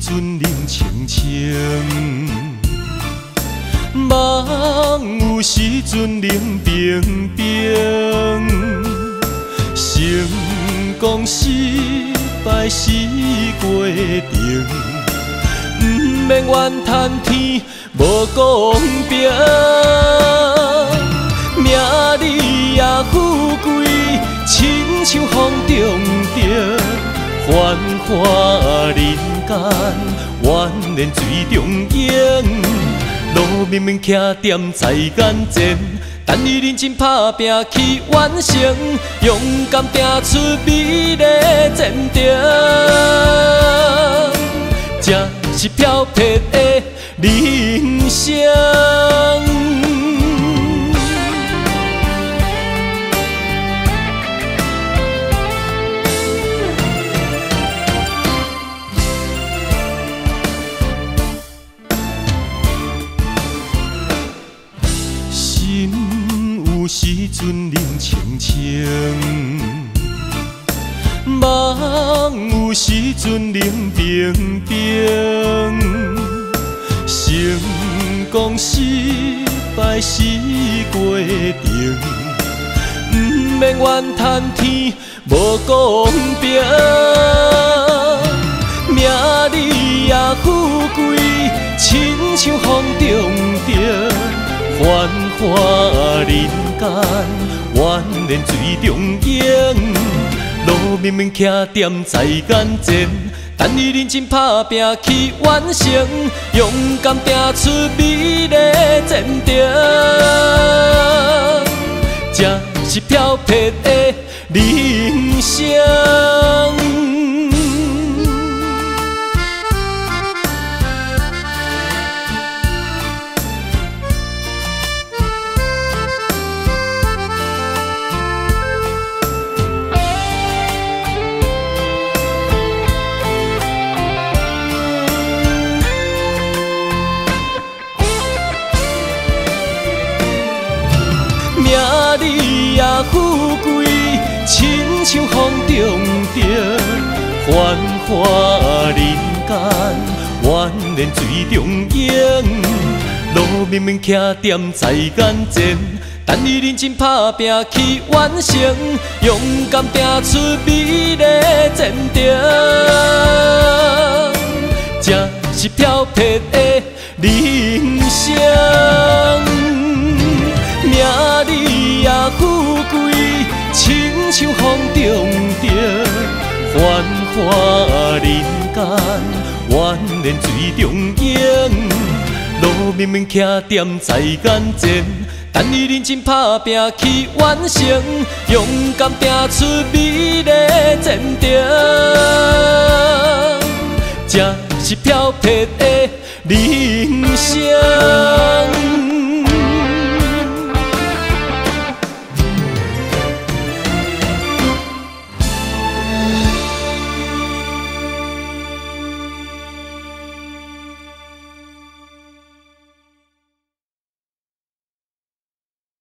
阵冷清清，梦有时阵冷冰冰。成功失败是过程，不免怨叹天无公平。名利也富贵，亲像风中蝶，繁华人间，怨念水中影。路明明徛踮在眼前，等你认真打拼去完成，勇敢拼出美丽前程。这是飘撇的人生。有时阵冷清清，梦有时阵冷冰冰。成功失败是过程，不免怨叹天无公平。名利也富贵，亲像风中蝶，繁华人间，怨念水中影。路明明徛踮在眼前，等你认真打拼去完成，勇敢拼出美丽前程。这是飘撇的人生。名利也富贵，亲像风中蝶，繁华人间，怨念水中影。路明明徛踮在眼前，等你认真打拼去完成，勇敢拼出美丽前程。这是飘撇的人生。名利也富贵，亲像风中蝶，繁华人间，怨念水中影。路明明徛踮在眼前，等你认真打拼去完成，勇敢拼出美丽前程。这是飘撇的人生。